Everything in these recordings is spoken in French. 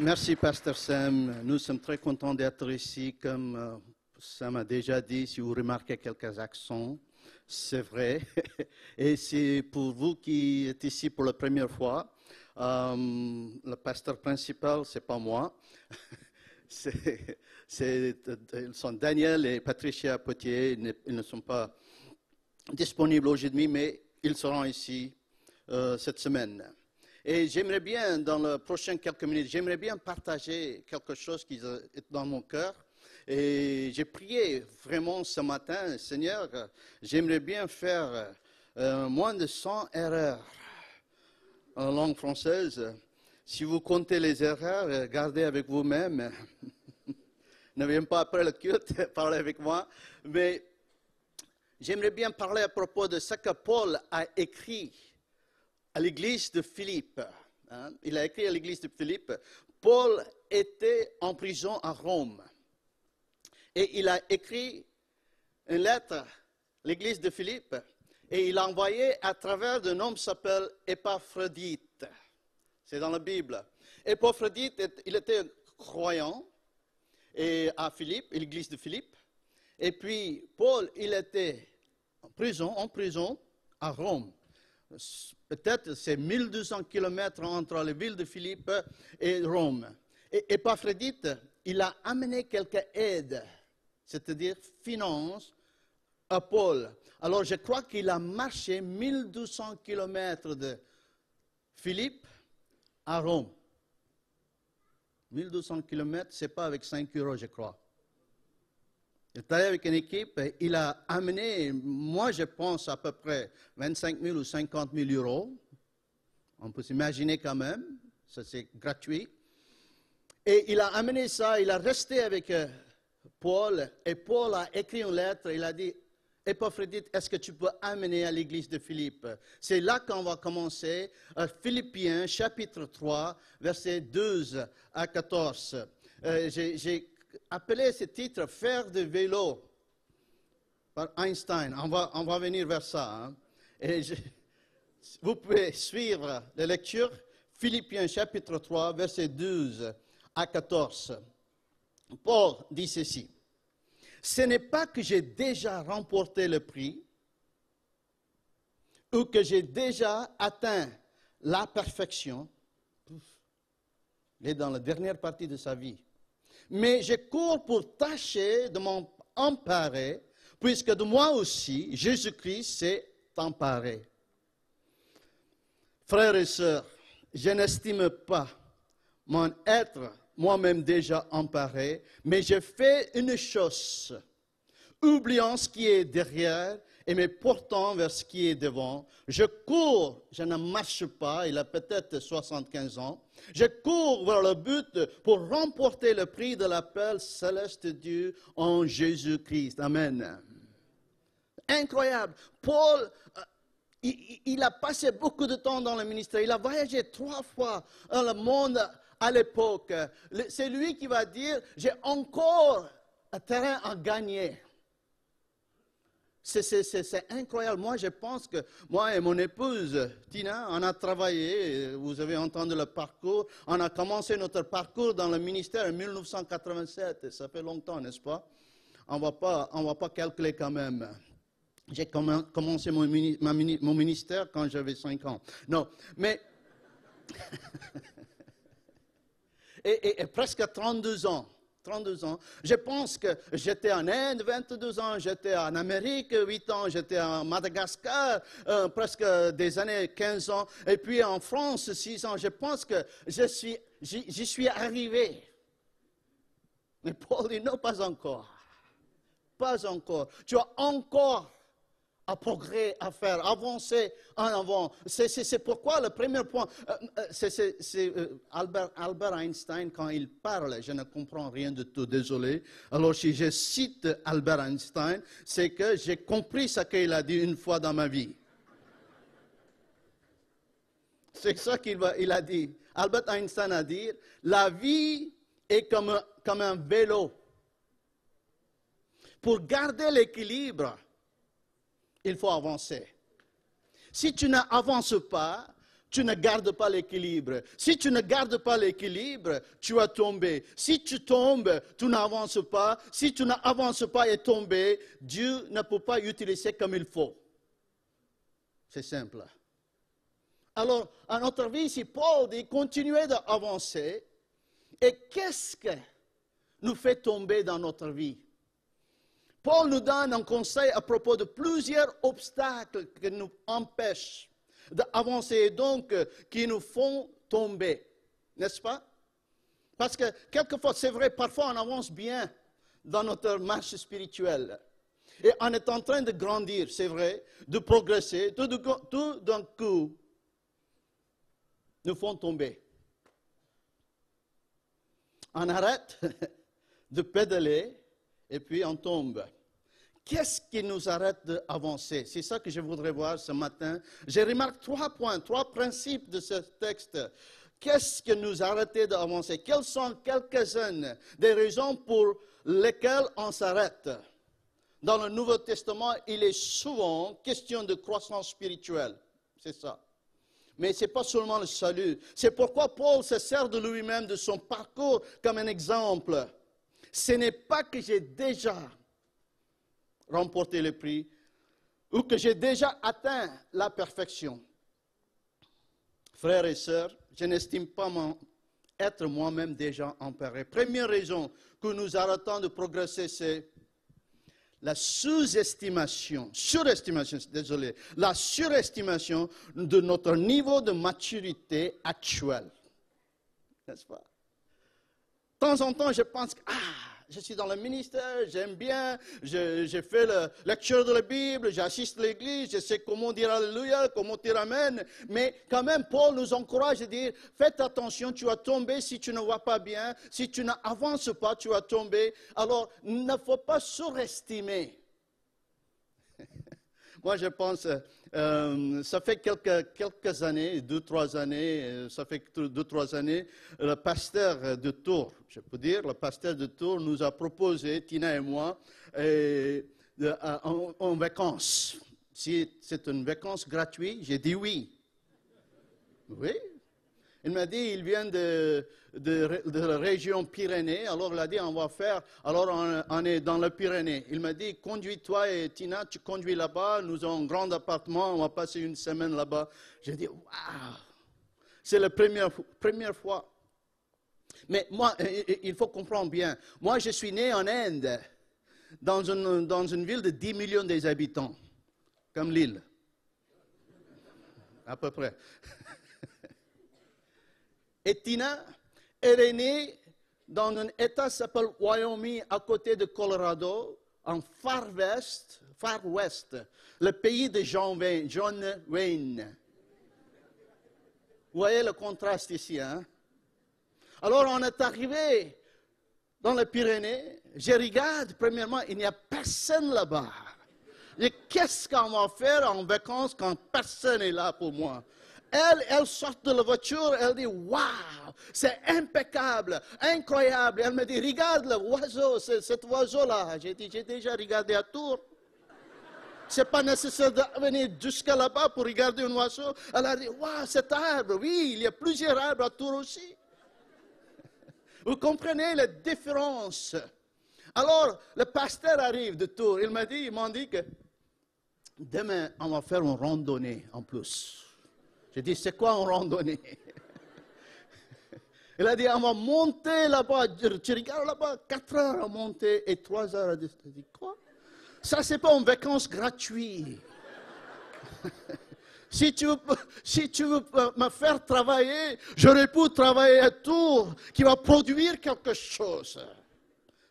Merci, Pasteur Sam. Nous sommes très contents d'être ici. Comme Sam a déjà dit, si vous remarquez quelques accents, c'est vrai. Et c'est pour vous qui êtes ici pour la première fois. Le pasteur principal, c'est pas moi. Ils sont Daniel et Patricia Potier. Ils ne sont pas disponibles aujourd'hui, mais ils seront ici cette semaine. Et j'aimerais bien, dans les prochaines quelques minutes, j'aimerais bien partager quelque chose qui est dans mon cœur. Et j'ai prié vraiment ce matin, Seigneur, j'aimerais bien faire moins de 100 erreurs en langue française. Si vous comptez les erreurs, gardez avec vous-même. Ne viens pas après le culte, parlez avec moi. Mais j'aimerais bien parler à propos de ce que Paul a écrit à l'église de Philippe. Il a écrit à l'église de Philippe. Paul était en prison à Rome. Et il a écrit une lettre à l'église de Philippe. Et il l'a envoyé à travers d'un homme qui s'appelle Épaphrodite. C'est dans la Bible. Épaphrodite, il était croyant à Philippe, à l'église de Philippe. Et puis, Paul, il était en prison à Rome. Peut-être c'est 1200 kilomètres entre la ville de Philippe et Rome. Et Épaphrodite, il a amené quelques aides, c'est-à-dire finances, à Paul. Alors je crois qu'il a marché 1200 kilomètres de Philippe à Rome. 1200 kilomètres, ce n'est pas avec 5 euros, je crois. Il est allé avec une équipe, il a amené, moi je pense à peu près 25 000 ou 50 000 euros. On peut s'imaginer quand même, ça c'est gratuit. Et il a amené ça, il a resté avec Paul, et Paul a écrit une lettre, il a dit, Épaphrodite, est-ce que tu peux amener à l'église de Philippe? C'est là qu'on va commencer, Philippiens chapitre 3, versets 12 à 14. J'ai appelé ce titre « Faire de vélo » par Einstein. On va venir vers ça. Hein. Et vous pouvez suivre la lecture, Philippiens chapitre 3, versets 12 à 14. Paul dit ceci. « Ce n'est pas que j'ai déjà remporté le prix ou que j'ai déjà atteint la perfection. » Il est dans la dernière partie de sa vie. Mais je cours pour tâcher de m'emparer, puisque de moi aussi, Jésus-Christ s'est emparé. Frères et sœurs, je n'estime pas mon être moi-même déjà emparé, mais je fais une chose, oubliant ce qui est derrière et me portant vers ce qui est devant. Je cours, je ne marche pas, il a peut-être 75 ans. Je cours vers le but pour remporter le prix de l'appel céleste de Dieu en Jésus-Christ. Amen. Incroyable. Paul, il a passé beaucoup de temps dans le ministère. Il a voyagé 3 fois dans le monde à l'époque. C'est lui qui va dire, j'ai encore un terrain à gagner. C'est incroyable. Moi, je pense que moi et mon épouse, Tina, on a travaillé, vous avez entendu le parcours, on a commencé notre parcours dans le ministère en 1987. Ça fait longtemps, n'est-ce pas? On va pas calculer quand même. J'ai commencé mon ministère quand j'avais 5 ans. Non, mais... et presque 32 ans. 32 ans. Je pense que j'étais en Inde 22 ans, j'étais en Amérique 8 ans, j'étais en Madagascar presque des années 15 ans, et puis en France 6 ans. Je pense que j'y suis arrivé. Mais Paul dit non, pas encore. Pas encore. Tu as encore un progrès à faire, avancer en avant. C'est pourquoi le premier point, c'est Albert Einstein, quand il parle, je ne comprends rien de tout, désolé. Alors si je cite Albert Einstein, c'est que j'ai compris ce qu'il a dit une fois dans ma vie. C'est ça qu'il a dit. Albert Einstein a dit, la vie est comme un vélo. Pour garder l'équilibre, il faut avancer. Si tu n'avances pas, tu ne gardes pas l'équilibre. Si tu ne gardes pas l'équilibre, tu vas tomber. Si tu tombes, tu n'avances pas. Si tu n'avances pas et tombes, Dieu ne peut pas utiliser comme il faut. C'est simple. Alors, à notre vie, ici, Paul dit continuez d'avancer. Et qu'est-ce que nous fait tomber dans notre vie? Paul nous donne un conseil à propos de plusieurs obstacles qui nous empêchent d'avancer et donc qui nous font tomber. N'est-ce pas? Parce que quelquefois, c'est vrai, parfois on avance bien dans notre marche spirituelle. Et on est en train de grandir, c'est vrai, de progresser. Tout d'un coup, nous font tomber. On arrête de pédaler et puis on tombe. Qu'est-ce qui nous arrête d'avancer? C'est ça que je voudrais voir ce matin. Je remarque 3 points, 3 principes de ce texte. Qu'est-ce qui nous arrête d'avancer? Quelles sont quelques-unes des raisons pour lesquelles on s'arrête? Dans le Nouveau Testament, il est souvent question de croissance spirituelle. C'est ça. Mais ce n'est pas seulement le salut. C'est pourquoi Paul se sert de lui-même, de son parcours, comme un exemple. Ce n'est pas que j'ai déjà remporté le prix ou que j'ai déjà atteint la perfection. Frères et sœurs, je n'estime pas être moi-même déjà emparé. Première raison que nous arrêtons de progresser, c'est la surestimation de notre niveau de maturité actuel. N'est-ce pas? De temps en temps, je pense que je suis dans le ministère, j'aime bien, j'ai fait la lecture de la Bible, j'assiste à l'église, je sais comment dire Alléluia, comment dire Amen. Mais quand même, Paul nous encourage à dire, faites attention, tu vas tomber si tu ne vas pas bien, si tu n'avances pas, tu vas tomber. Alors, il ne faut pas surestimer. Moi, je pense, ça fait quelques années, 2-3 années, le pasteur de Tours, je peux dire, le pasteur de Tours nous a proposé, Tina et moi, en vacances. Si c'est une vacance gratuite, j'ai dit oui. Oui. Il m'a dit, il vient de la région Pyrénées, alors il a dit, on va faire, alors on est dans les Pyrénées. Il m'a dit, conduis-toi et Tina, tu conduis là-bas, nous avons un grand appartement, on va passer une semaine là-bas. J'ai dit, waouh, c'est la première fois. Mais moi, il faut comprendre bien, moi je suis né en Inde, dans une ville de 10 millions d'habitants, comme l'île, à peu près. Et Tina, elle est née dans un état qui s'appelle Wyoming, à côté de Colorado, en Far West, le pays de John Wayne. Vous voyez le contraste ici, hein? Alors on est arrivé dans les Pyrénées, je regarde, premièrement, il n'y a personne là-bas. Et qu'est-ce qu'on va faire en vacances quand personne n'est là pour moi? Elle sort de la voiture, elle dit, waouh, c'est impeccable, incroyable. Elle me dit, regarde l'oiseau, cet oiseau-là. J'ai dit, j'ai déjà regardé à Tours. Ce n'est pas nécessaire de venir jusqu'à là-bas pour regarder un oiseau. Elle a dit, waouh, cet arbre, oui, il y a plusieurs arbres à Tours aussi. Vous comprenez la différence? Alors, le pasteur arrive de Tours. Ils m'ont dit que demain, on va faire une randonnée en plus. J'ai dit, c'est quoi une randonnée? Il a dit, on va monter là-bas. Tu regardes là-bas, 4 heures à monter et 3 heures à descendre. J'ai dit, quoi? Ça, c'est pas une vacance gratuite. Si tu veux me faire travailler, j'aurais pu travailler à Tours, qui va produire quelque chose.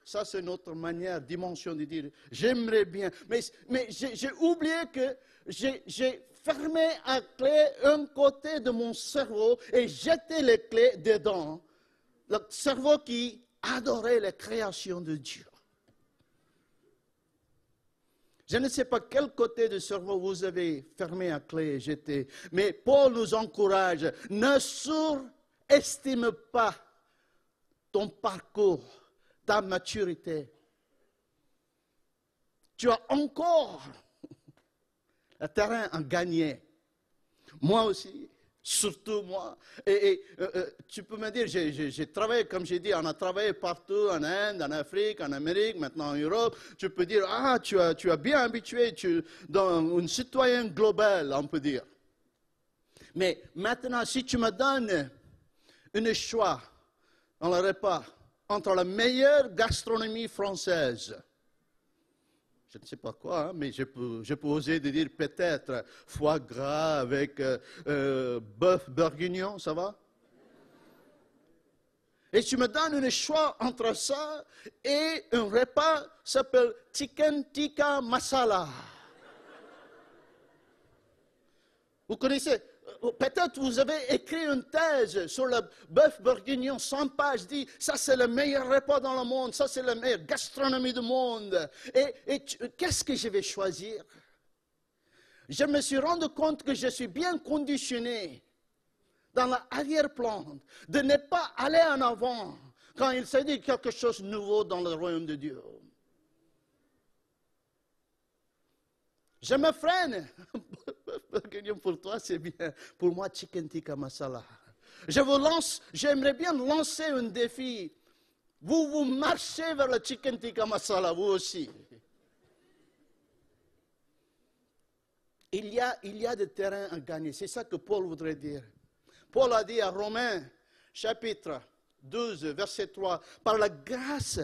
Ça, c'est notre manière, dimension de dire, j'aimerais bien. Mais j'ai oublié que j'ai fermé à clé un côté de mon cerveau et jeté les clés dedans. Le cerveau qui adorait la création de Dieu. Je ne sais pas quel côté du cerveau vous avez fermé à clé et jeté, mais Paul nous encourage, ne surestime pas ton parcours, ta maturité. Tu as encore le terrain à gagner. Moi aussi, Surtout moi. Et tu peux me dire, j'ai travaillé, comme j'ai dit, on a travaillé partout, en Inde, en Afrique, en Amérique, maintenant en Europe. Tu peux dire, ah, tu as bien habitué, dans une citoyenne globale, on peut dire. Mais maintenant, si tu me donnes un choix dans le repas entre la meilleure gastronomie française, je ne sais pas quoi, hein, mais je peux oser de dire peut-être foie gras avec bœuf bourguignon, ça va? Et tu me donnes un choix entre ça et un repas qui s'appelle chicken tikka masala. Vous connaissez? Peut-être vous avez écrit une thèse sur le bœuf bourguignon, 100 pages, dit ça c'est le meilleur repas dans le monde, ça c'est la meilleure gastronomie du monde. Et qu'est-ce que je vais choisir? Je me suis rendu compte que je suis bien conditionné dans l'arrière-plan de ne pas aller en avant quand il s'agit de quelque chose de nouveau dans le royaume de Dieu. Je me freine. Pour toi, c'est bien. Pour moi, chicken tikka masala. J'aimerais bien lancer un défi. Vous marchez vers le chicken tikka masala, vous aussi. Il y a des terrains à gagner. C'est ça que Paul voudrait dire. Paul a dit à Romains, chapitre 12, verset 3, par la grâce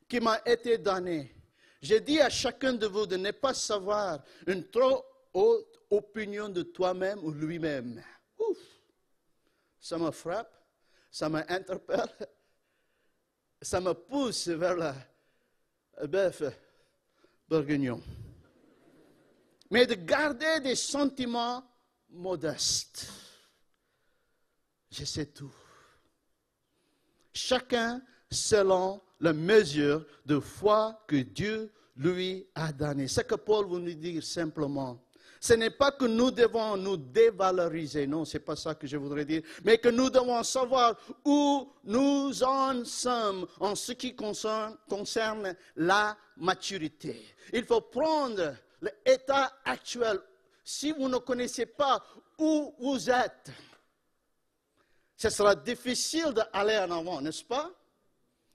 qui m'a été donnée, j'ai dit à chacun de vous de ne pas savoir une trop haute opinion de toi-même ou lui-même. Ouf! Ça me frappe, ça m'interpelle, ça me pousse vers le bœuf bourguignon. Mais de garder des sentiments modestes. Je sais tout. Chacun selon la mesure de foi que Dieu lui a donnée. C'est ce que Paul veut nous dire simplement. Ce n'est pas que nous devons nous dévaloriser, non, ce n'est pas ça que je voudrais dire, mais que nous devons savoir où nous en sommes en ce qui concerne la maturité. Il faut prendre l'état actuel. Si vous ne connaissez pas où vous êtes, ce sera difficile d'aller en avant, n'est-ce pas?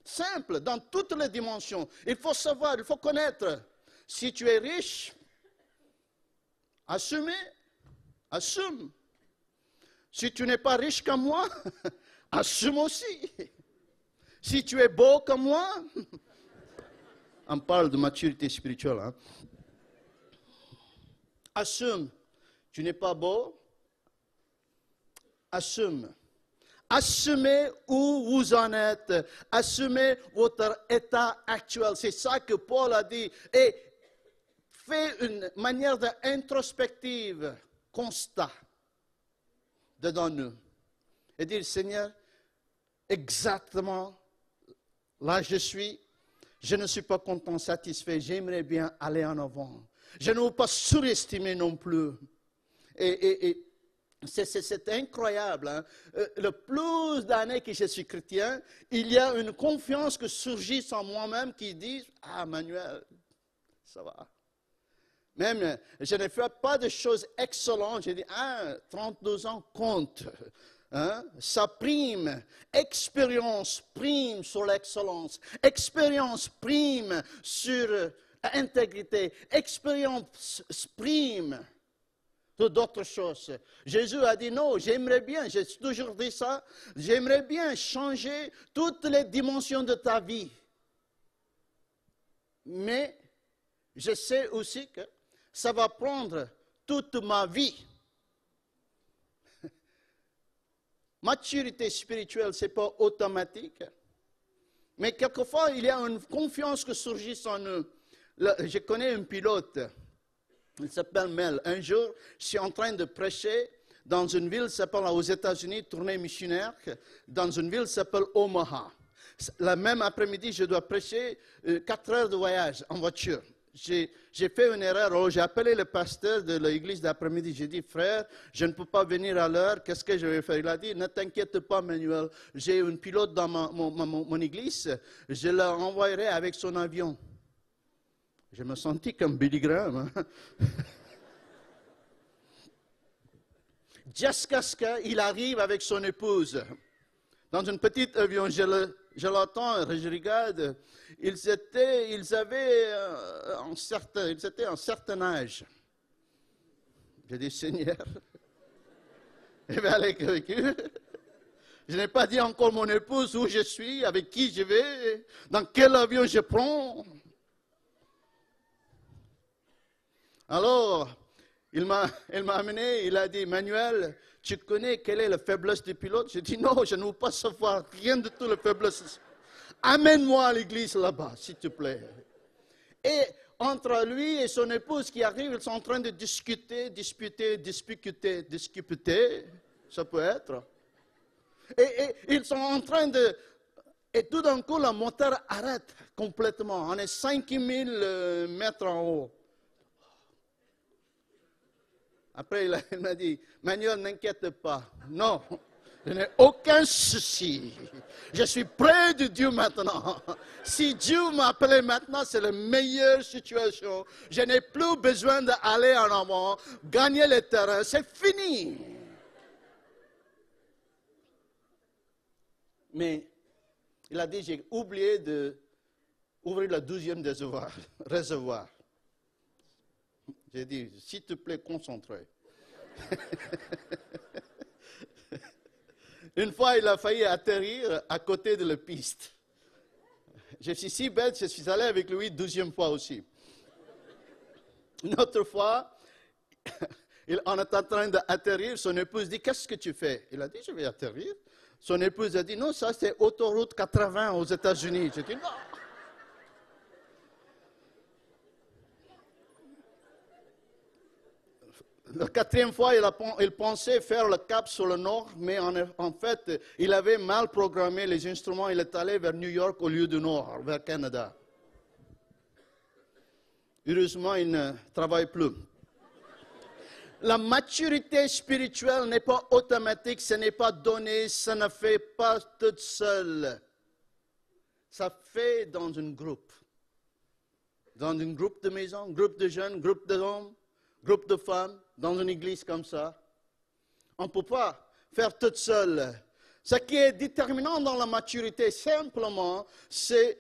Simple, dans toutes les dimensions. Il faut savoir, il faut connaître. Si tu es riche, assume. Si tu n'es pas riche comme moi, assume aussi. Si tu es beau comme moi, on parle de maturité spirituelle. Hein? Assume. Tu n'es pas beau, assume. Assumez où vous en êtes. Assumez votre état actuel. C'est ça que Paul a dit. Et faites une manière d'introspective, constat, dedans nous. Et dire, Seigneur, exactement là je suis. Je ne suis pas content, satisfait. J'aimerais bien aller en avant. Je ne veux pas surestimer non plus. Et c'est incroyable. Hein? Le plus d'années que je suis chrétien, il y a une confiance qui surgit en moi-même qui dit, ah Manuel, ça va. Même, je ne fais pas de choses excellentes. Je dis, 32 ans compte. Hein? Ça prime. Expérience prime sur l'excellence. Expérience prime sur l'intégrité. Expérience prime sur d'autres choses. Jésus a dit non, j'aimerais bien, j'ai toujours dit ça, j'aimerais bien changer toutes les dimensions de ta vie. Mais je sais aussi que ça va prendre toute ma vie. Maturité spirituelle, ce n'est pas automatique. Mais quelquefois, il y a une confiance qui surgit en nous. Je connais un pilote, il s'appelle Mel. Un jour, je suis en train de prêcher dans une ville qui s'appelle aux États-Unis, tournée missionnaire, dans une ville qui s'appelle Omaha. La même après-midi, je dois prêcher 4 heures de voyage en voiture. J'ai fait une erreur. Alors, j'ai appelé le pasteur de l'église d'après-midi. J'ai dit, frère, je ne peux pas venir à l'heure. Qu'est-ce que je vais faire? Il a dit, ne t'inquiète pas, Manuel. J'ai une pilote dans mon église. Je l'envoyerai avec son avion. Je me sentis comme Billy Graham. Hein? jusqu'à ce qu'il arrive avec son épouse. Dans un petit avion, je l'entends, je regarde, ils étaient un certain âge. J'ai dit, Seigneur, je vais aller avec eux. Je n'ai pas dit encore mon épouse où je suis, avec qui je vais, dans quel avion je prends. Alors, il m'a amené, il a dit, Manuel, tu connais quelle est la faiblesse du pilote? J'ai dit, non, je ne veux pas savoir rien de tout la faiblesse. Amène-moi à l'église là-bas, s'il te plaît. Et entre lui et son épouse qui arrive, ils sont en train de discuter, ça peut être. Et ils sont en train de... Et tout d'un coup, le moteur arrête complètement. On est 5000 mètres en haut. Après, il m'a dit, Manuel, n'inquiète pas. Non, je n'ai aucun souci. Je suis près de Dieu maintenant. Si Dieu m'a appelé maintenant, c'est la meilleure situation. Je n'ai plus besoin d'aller en avant, gagner le terrain. C'est fini. Mais il a dit, j'ai oublié d'ouvrir le 12e réservoir. J'ai dit, s'il te plaît, concentre. Une fois, il a failli atterrir à côté de la piste. Je suis si bête, je suis allé avec lui 12e fois aussi. Une autre fois, on est en train d'atterrir, son épouse dit, qu'est-ce que tu fais? Il a dit, je vais atterrir. Son épouse a dit, non, ça c'est autoroute 80 aux États-Unis. J'ai dit, non. La 4e fois, il pensait faire le cap sur le nord, mais en fait, il avait mal programmé les instruments. Il est allé vers New York au lieu du nord, vers Canada. Heureusement, il ne travaille plus. La maturité spirituelle n'est pas automatique, ce n'est pas donné, ça ne fait pas toute seule. Ça fait dans un groupe. Dans un groupe de maison, groupe de jeunes, groupe d'hommes, groupe de femmes, dans une église comme ça. On ne peut pas faire toute seule. Ce qui est déterminant dans la maturité, simplement, c'est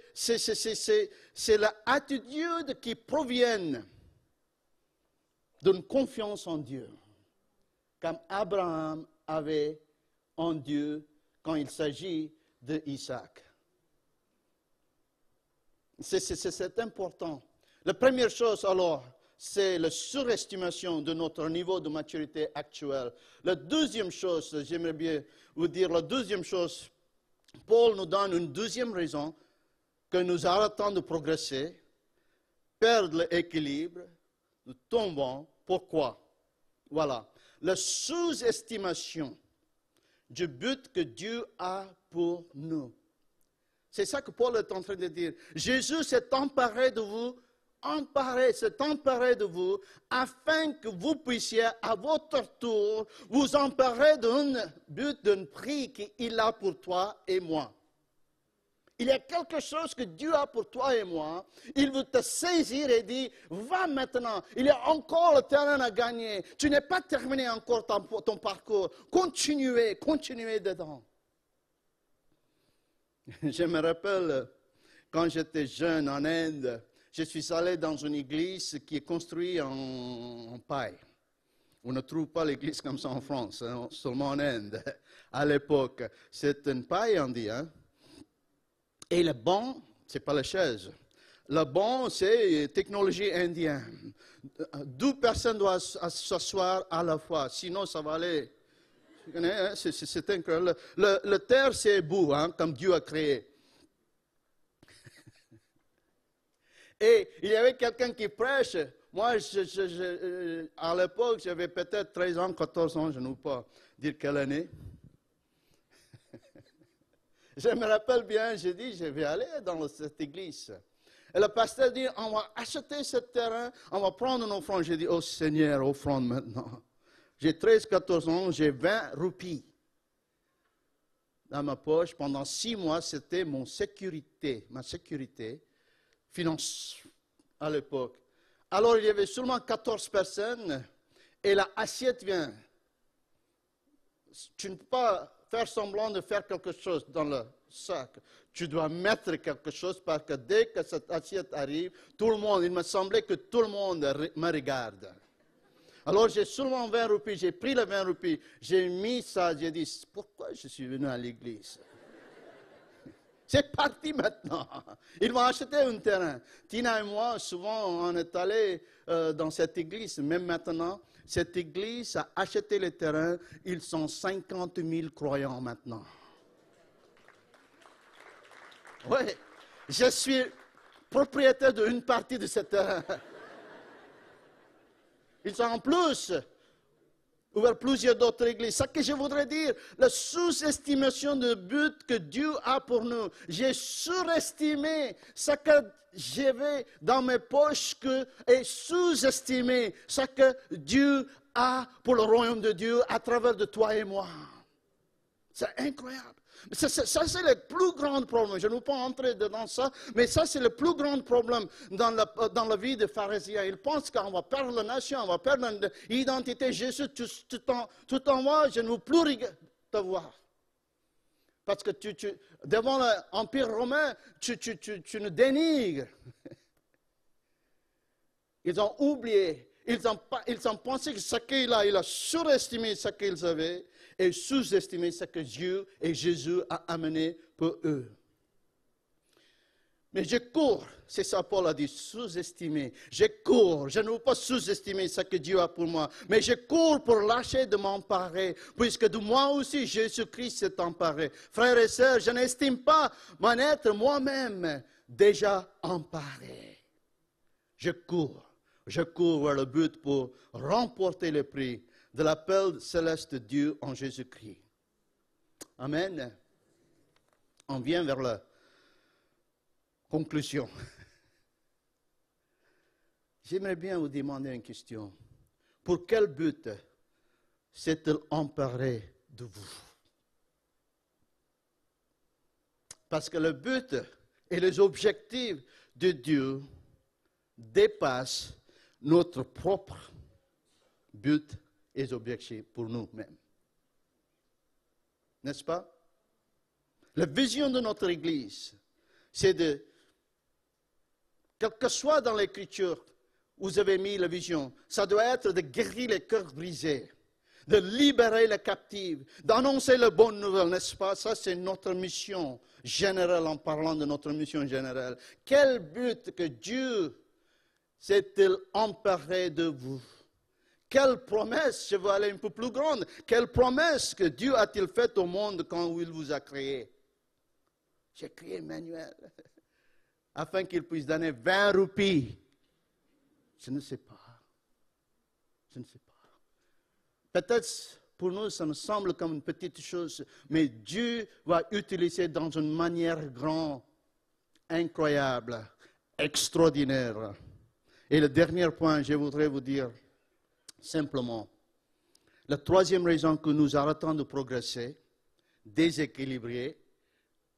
l'attitude qui provient d'une confiance en Dieu, comme Abraham avait en Dieu quand il s'agit d'Isaac. C'est important. La première chose, alors, c'est la surestimation de notre niveau de maturité actuel. La deuxième chose, j'aimerais bien vous dire, la deuxième chose, Paul nous donne une deuxième raison que nous arrêtons de progresser, perdre l'équilibre, nous tombons. Pourquoi? Voilà. La sous-estimation du but que Dieu a pour nous. C'est ça que Paul est en train de dire. Jésus s'est emparé de vous, s'est emparé de vous, afin que vous puissiez, à votre tour, vous emparer d'un but, d'un prix qu'il a pour toi et moi. Il y a quelque chose que Dieu a pour toi et moi. Il veut te saisir et dire, va maintenant. Il y a encore le terrain à gagner. Tu n'es pas terminé encore ton parcours. Continuez dedans. Je me rappelle, quand j'étais jeune en Inde, je suis allé dans une église qui est construite en paille. On ne trouve pas l'église comme ça en France, hein, seulement en Inde. À l'époque, c'est une paille, on dit, hein. Et le banc, ce n'est pas la chaise. Le banc, c'est technologie indienne. 2 personnes doivent s'asseoir à la fois, sinon ça va aller. C'est incroyable. Le terre, c'est beau, hein, comme Dieu a créé. Et il y avait quelqu'un qui prêche. Moi, à l'époque, j'avais peut-être 13 ans, 14 ans, je ne veux pas dire quelle année. Je me rappelle bien, j'ai dit, je vais aller dans cette église. Et le pasteur dit, on va acheter ce terrain, on va prendre une offrande. J'ai dit, oh Seigneur, offrande maintenant. J'ai 13, 14 ans, j'ai 20 roupies dans ma poche. Pendant 6 mois, c'était ma sécurité finance à l'époque. Alors, il y avait seulement 14 personnes et l'assiette vient tu ne peux pas faire semblant de faire quelque chose dans le sac. Tu dois mettre quelque chose parce que dès que cette assiette arrive, tout le monde, il me semblait que tout le monde me regarde. Alors j'ai seulement 20 roupies, j'ai pris les 20 roupies, j'ai mis ça, j'ai dit, pourquoi je suis venu à l'église? C'est parti maintenant. Ils vont acheter un terrain. Tina et moi, souvent, on est allés dans cette église, même maintenant. Cette église a acheté le terrain. Ils sont 50 000 croyants maintenant. Oui, je suis propriétaire d'une partie de ce terrain. Ils sont en plus ouvert plusieurs d'autres églises. Ce que je voudrais dire, la sous-estimation du but que Dieu a pour nous. J'ai surestimé ce que j'avais dans mes poches et sous-estimé ce que Dieu a pour le royaume de Dieu à travers de toi et moi. C'est incroyable. Ça, c'est le plus grand problème. Je ne veux pas entrer dans ça, mais ça, c'est le plus grand problème dans la vie des pharisiens. Ils pensent qu'on va perdre la nation, on va perdre l'identité. Jésus, tout en moi, je ne veux plus te voir. Parce que devant l'Empire romain, tu nous dénigres. Ils ont oublié. Ils ont pensé que ce qu'il a, il a surestimé ce qu'ils avaient et sous-estimé ce que Dieu et Jésus a amené pour eux. Mais je cours, c'est ça Paul a dit, sous-estimer. Je cours, je ne veux pas sous-estimer ce que Dieu a pour moi, mais je cours pour lâcher de m'emparer, puisque de moi aussi Jésus-Christ s'est emparé. Frères et sœurs, je n'estime pas m'en être moi-même déjà emparé. Je cours vers le but pour remporter le prix de l'appel céleste de Dieu en Jésus-Christ. Amen. On vient vers la conclusion. J'aimerais bien vous demander une question. Pour quel but s'est-il emparé de vous? Parce que le but et les objectifs de Dieu dépassent notre propre but et objectifs pour nous-mêmes. N'est-ce pas? La vision de notre Église, c'est de, quel que soit dans l'Écriture, vous avez mis la vision, ça doit être de guérir les cœurs brisés, de libérer les captifs, d'annoncer la bonne nouvelle, n'est-ce pas? Ça, c'est notre mission générale, en parlant de notre mission générale. Quel but que Dieu s'est-il emparé de vous? Quelle promesse, je veux aller un peu plus grande, quelle promesse que Dieu a-t-il faite au monde quand il vous a créé? J'ai créé Emmanuel, afin qu'il puisse donner 20 roupies. Je ne sais pas. Je ne sais pas. Peut-être pour nous, ça nous semble comme une petite chose, mais Dieu va utiliser dans une manière grande, incroyable, extraordinaire. Et le dernier point, je voudrais vous dire simplement, la troisième raison que nous arrêtons de progresser, déséquilibrer,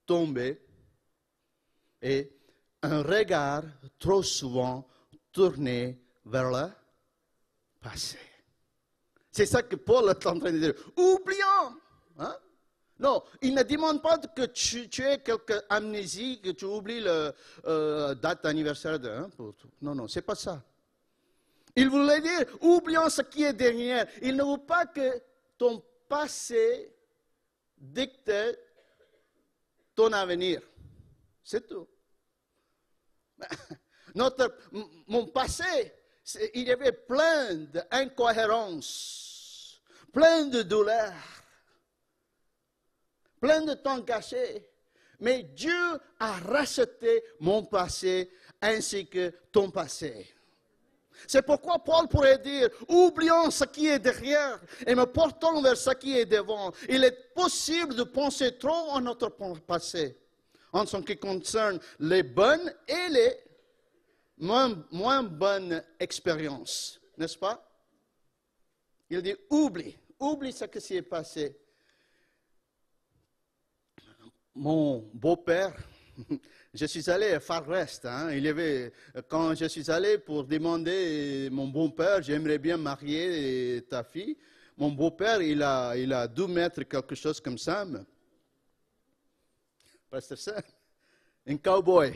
tomber, est un regard trop souvent tourné vers le passé. C'est ça que Paul est en train de dire. Oublions. Hein? Non, il ne demande pas que tu aies quelque amnésie, que tu oublies la date d'anniversaire de... Hein, non, c'est pas ça. Il voulait dire, oublions ce qui est derrière. Il ne veut pas que ton passé dicte ton avenir. C'est tout. Mon passé, il y avait plein d'incohérences, plein de douleurs, plein de temps gâché. Mais Dieu a racheté mon passé ainsi que ton passé. C'est pourquoi Paul pourrait dire, oublions ce qui est derrière et me portons vers ce qui est devant. Il est possible de penser trop à notre passé, en ce qui concerne les bonnes et les moins bonnes expériences, n'est-ce pas? Il dit, oublie ce qui s'est passé. Mon beau-père, je suis allé à Far West. Quand je suis allé pour demander mon bon-père, j'aimerais bien marier ta fille. Mon beau-père, il a 2 mètres, quelque chose comme ça. Pasteur Sam, un cowboy.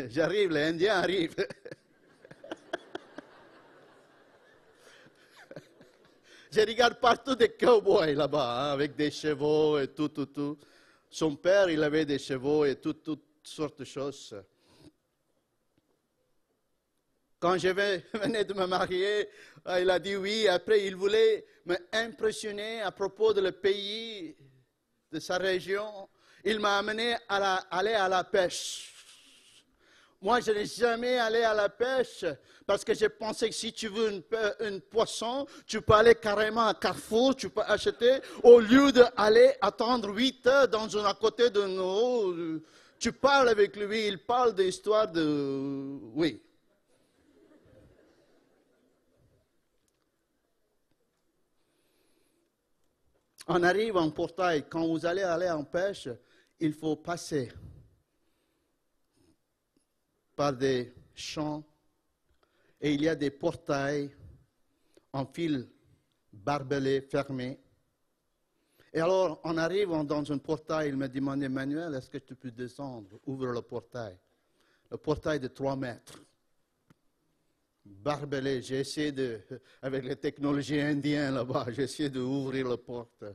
J'arrive, les Indiens arrivent. Je regarde partout des cowboys là-bas, hein, avec des chevaux et tout. Son père, il avait des chevaux et toutes sortes de choses. Quand je venais de me marier, il a dit oui. Après, il voulait m'impressionner à propos de le pays, de sa région. Il m'a amené à aller à la pêche. Moi, je n'ai jamais allé à la pêche parce que j'ai pensé que si tu veux un poisson, tu peux aller carrément à Carrefour, tu peux acheter, au lieu d'aller attendre 8 heures dans à côté de nous. Tu parles avec lui, il parle de l'histoire de... Oui. On arrive en portail. Quand vous allez en pêche, il faut passer par des champs et il y a des portails en fil barbelé, fermé. Et alors, on arrive dans un portail, il me demande, Emmanuel, est-ce que tu peux descendre, ouvre le portail. Le portail de 3 mètres. Barbelé, j'ai essayé avec les technologies indiennes là-bas, j'ai essayé d'ouvrir la porte.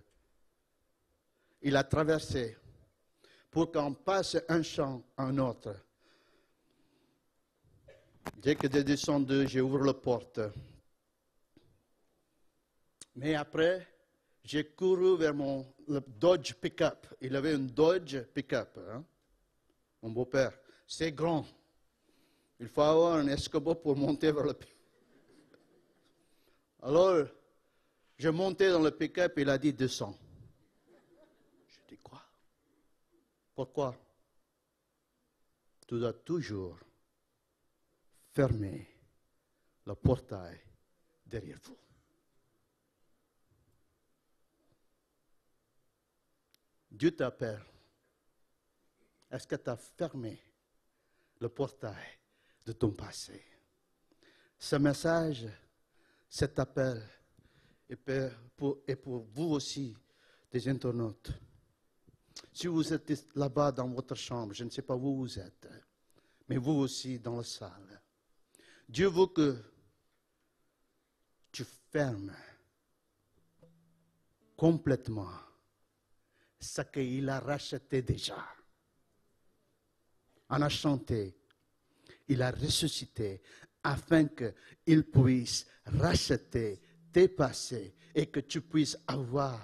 Il a traversé pour qu'on passe un champ à un autre. Dès que je descends, j'ouvre la porte. Mais après, j'ai couru vers le Dodge pick-up. Il avait une Dodge pick-up, hein? Mon beau-père. C'est grand. Il faut avoir un escabeau pour monter vers le pick-up. Alors, je montais dans le pick-up, il a dit descends. Je dis quoi? Pourquoi? Tu dois toujours fermer le portail derrière vous. Dieu t'appelle. Est-ce que tu as fermé le portail de ton passé? Ce message, cet appel est pour vous aussi, des internautes. Si vous êtes là-bas dans votre chambre, je ne sais pas où vous êtes, mais vous aussi dans la salle, Dieu veut que tu fermes complètement ce qu'il a racheté déjà. On a chanté, il a ressuscité afin qu'il puisse racheter tes passés et que tu puisses avoir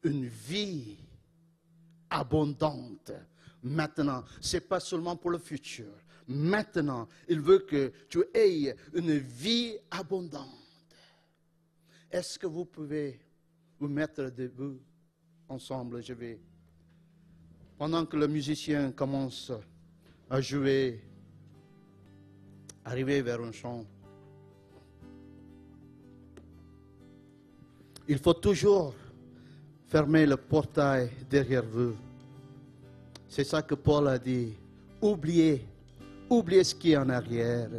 une vie abondante. Maintenant, ce n'est pas seulement pour le futur. Maintenant, il veut que tu aies une vie abondante. Est-ce que vous pouvez vous mettre debout ensemble? Pendant que le musicien commence à jouer, arriver vers un chant, il faut toujours fermer le portail derrière vous. C'est ça que Paul a dit. Oubliez ce qui est en arrière.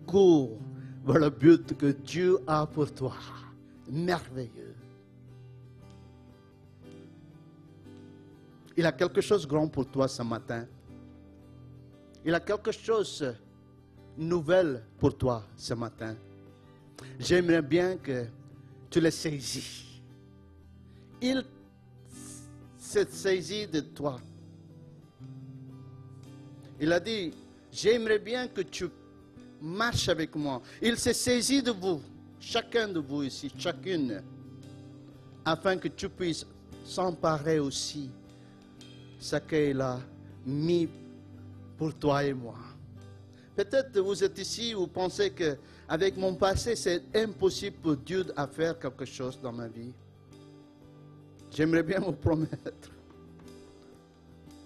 Cours vers le but que Dieu a pour toi. Merveilleux. Il a quelque chose de grand pour toi ce matin. Il a quelque chose de nouvel pour toi ce matin. J'aimerais bien que tu le saisis. Il s'est saisi de toi. Il a dit, j'aimerais bien que tu marches avec moi. Il s'est saisi de vous, chacun de vous ici, chacune, afin que tu puisses s'emparer aussi ce qu'il a mis pour toi et moi. Peut-être vous êtes ici, vous pensez qu'avec mon passé, c'est impossible pour Dieu de faire quelque chose dans ma vie. J'aimerais bien vous promettre,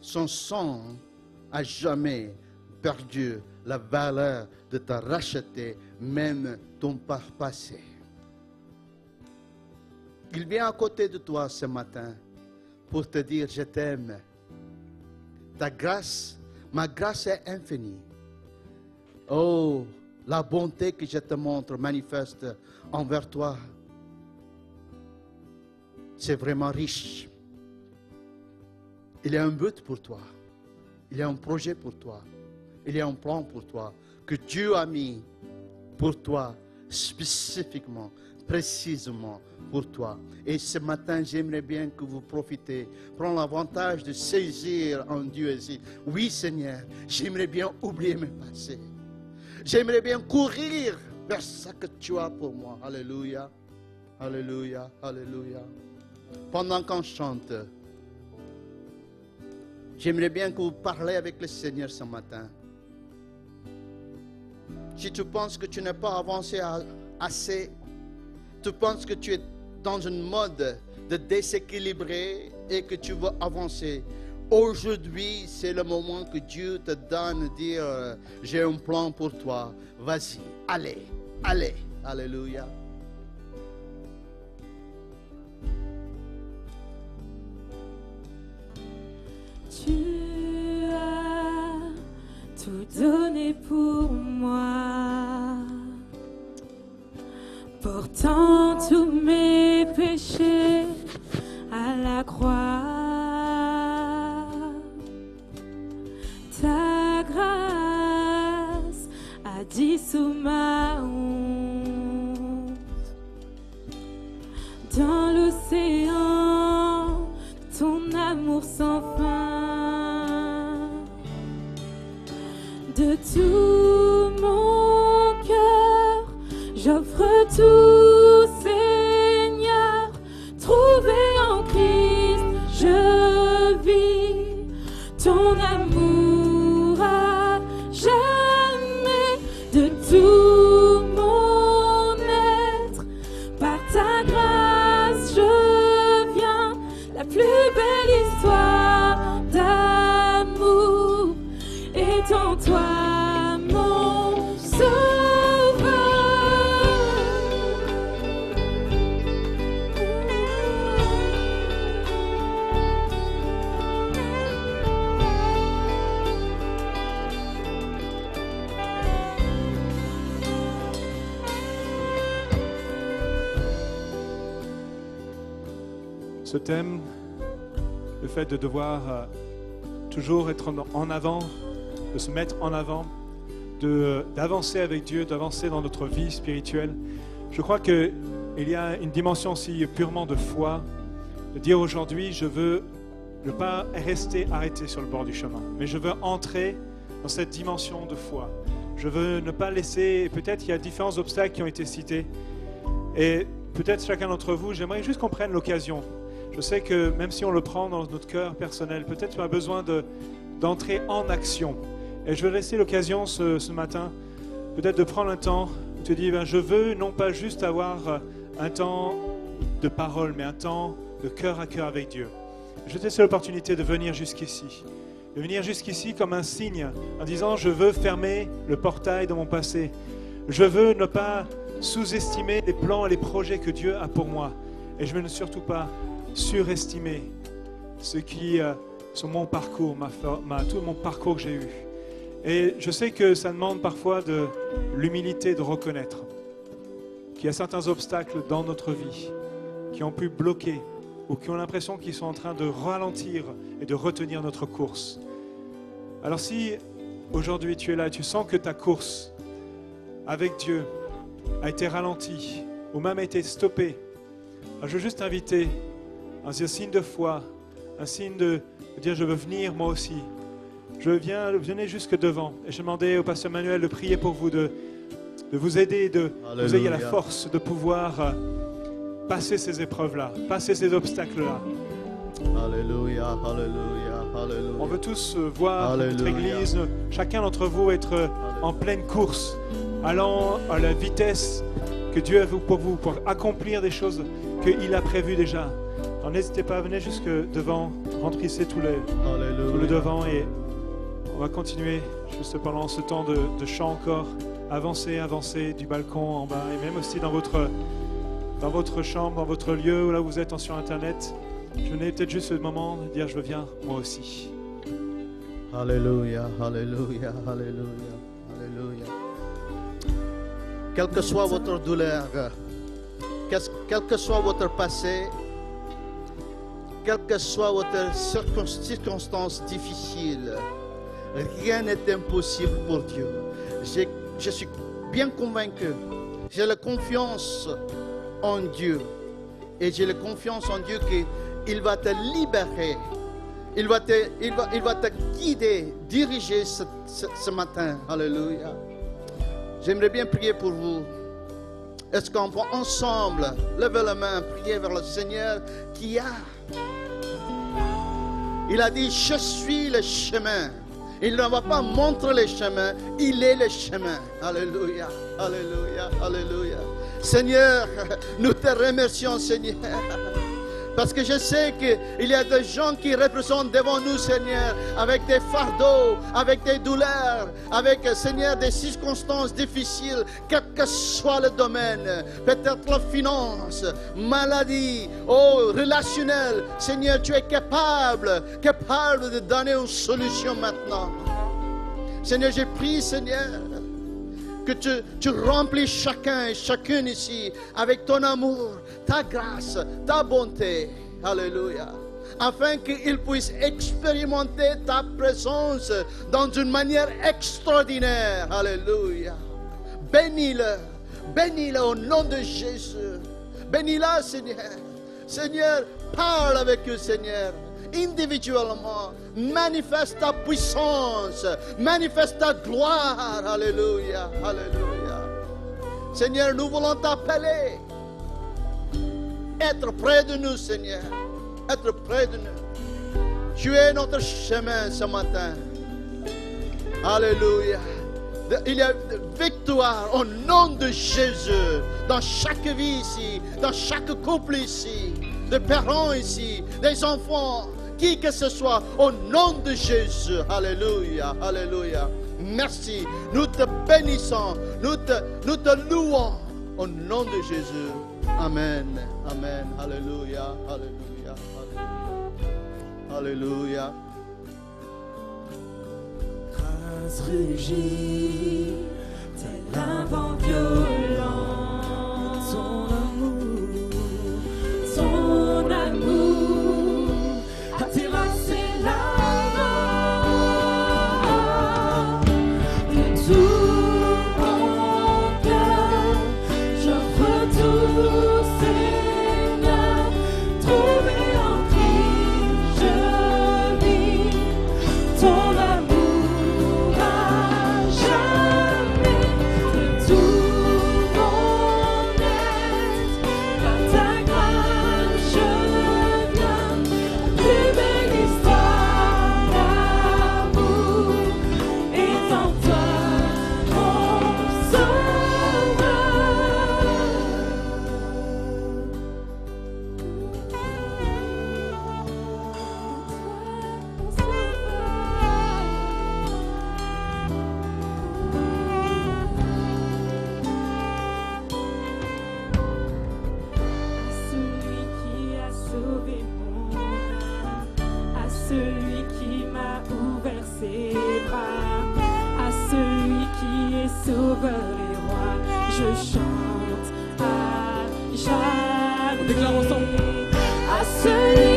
son sang a jamais perdu la valeur de te racheter, même ton passé. Il vient à côté de toi ce matin pour te dire, je t'aime. Ta grâce, ma grâce est infinie. Oh, la bonté que je te montre manifeste envers toi, c'est vraiment riche. Il y a un but pour toi. Il y a un projet pour toi. Il y a un plan pour toi que Dieu a mis pour toi spécifiquement, précisément pour toi. Et ce matin, j'aimerais bien que vous profitez, prenez l'avantage de saisir en Dieu ici. Oui, Seigneur, j'aimerais bien oublier mes passés. J'aimerais bien courir vers ce que tu as pour moi. Alléluia, alléluia, alléluia. Pendant qu'on chante, j'aimerais bien que vous parlez avec le Seigneur ce matin. Si tu penses que tu n'es pas avancé assez, tu penses que tu es dans un mode de déséquilibré et que tu veux avancer, aujourd'hui, c'est le moment que Dieu te donne de dire, j'ai un plan pour toi. Vas-y, allez, allez. Alléluia. Tu as tout donné pour moi, portant tous mes péchés à la croix. Ta grâce a dissous ma honte. Dans l'océan, ton amour sans fin. De tout mon cœur, j'offre tout, Seigneur. Trouvé en Christ, je vis ton amour à jamais. De tout mon être, par ta grâce, je viens. La plus belle histoire d'amour est en toi, mon sauveur. Ce thème, le fait de devoir toujours être en avant, de se mettre en avant, d'avancer avec Dieu, d'avancer dans notre vie spirituelle. Je crois qu'il y a une dimension aussi purement de foi, de dire aujourd'hui, je veux ne pas rester arrêté sur le bord du chemin, mais je veux entrer dans cette dimension de foi. Je veux ne pas laisser, peut-être il y a différents obstacles qui ont été cités, et peut-être chacun d'entre vous, j'aimerais juste qu'on prenne l'occasion. Je sais que même si on le prend dans notre cœur personnel, peut-être tu as besoin d'entrer en action. Et je vais laisser l'occasion ce matin, peut-être de prendre un temps où tu dis, je veux non pas juste avoir un temps de parole, mais un temps de cœur à cœur avec Dieu. Je te laisse l'opportunité de venir jusqu'ici. De venir jusqu'ici comme un signe, en disant, je veux fermer le portail de mon passé. Je veux ne pas sous-estimer les plans et les projets que Dieu a pour moi. Et je veux surtout pas surestimer ce qui, sur mon parcours, tout mon parcours que j'ai eu. Et je sais que ça demande parfois de l'humilité de reconnaître qu'il y a certains obstacles dans notre vie qui ont pu bloquer ou qui ont l'impression qu'ils sont en train de ralentir et de retenir notre course. Alors si aujourd'hui tu es là et tu sens que ta course avec Dieu a été ralentie ou même a été stoppée, je veux juste t'inviter un signe de foi, un signe de dire je veux venir moi aussi. Venez jusque devant. Et je demandais au pasteur Manuel de prier pour vous, de vous aider, de vous ayez la force de pouvoir passer ces épreuves-là, passer ces obstacles-là. Alléluia, alléluia, alléluia. On veut tous voir Alléluia. notre Église, chacun d'entre vous être en pleine course, allant à la vitesse que Dieu a pour vous, pour accomplir des choses qu'il a prévues déjà. Alors n'hésitez pas, venez jusque devant, remplissez tout le devant et on va continuer juste pendant ce temps de chant encore. Avancez du balcon en bas et même aussi dans votre chambre, dans votre lieu où là vous êtes sur Internet. Je venais peut-être juste ce moment de dire je viens moi aussi. Alléluia, alléluia, alléluia, alléluia. quelle que soit votre douleur, quel que soit votre passé, quelle que soit votre circonstance difficile, rien n'est impossible pour Dieu. Je suis bien convaincu. J'ai la confiance en Dieu. Et j'ai la confiance en Dieu qu'il va te libérer. Il va te guider, diriger ce matin. Alléluia. J'aimerais bien prier pour vous. Est-ce qu'on peut ensemble lever la main, prier vers le Seigneur il a dit, je suis le chemin. Il ne va pas montrer le chemin, il est le chemin. Alléluia, alléluia, alléluia. Seigneur, nous te remercions, Seigneur. Parce que je sais qu'il y a des gens qui représentent devant nous, Seigneur, avec des fardeaux, avec des douleurs, avec, Seigneur, des circonstances difficiles, quel que soit le domaine, peut-être la finance, maladie, relationnel. Seigneur, tu es capable de donner une solution maintenant. Seigneur, j'ai prié, Seigneur, que tu remplis chacun et chacune ici avec ton amour, ta grâce, ta bonté. Alléluia. Afin qu'ils puissent expérimenter ta présence dans une manière extraordinaire. Alléluia. Bénis-le au nom de Jésus. Bénis-la, Seigneur. Seigneur, parle avec eux, Seigneur. Individuellement, manifeste ta puissance, manifeste ta gloire. Alléluia, alléluia. Seigneur, nous voulons t'appeler. Être près de nous, Seigneur. Être près de nous. Tu es notre chemin ce matin. Alléluia. Il y a victoire au nom de Jésus dans chaque vie ici, dans chaque couple ici, des parents ici, des enfants, qui que ce soit, au nom de Jésus. Alléluia, alléluia. Merci. Nous te bénissons, nous te louons au nom de Jésus. Amen, amen. Alléluia, alléluia, alléluia. Alléluia. Grâce rugit, tel un vent violent, son amour a terrassé l'âme de tout mon cœur. J'offre tout, Seigneur, trouvé en Christ, je vis ton amour à jamais. De tout mon être, par ta grâce je viens. Plus belle histoire d'amour est en toi, mon sauveur. Celui qui a sauvé mon âme, à celui qui m'a ouvert ses bras, à celui qui est sauveur et roi, je chante à jamais. On déclare ensemble. À celui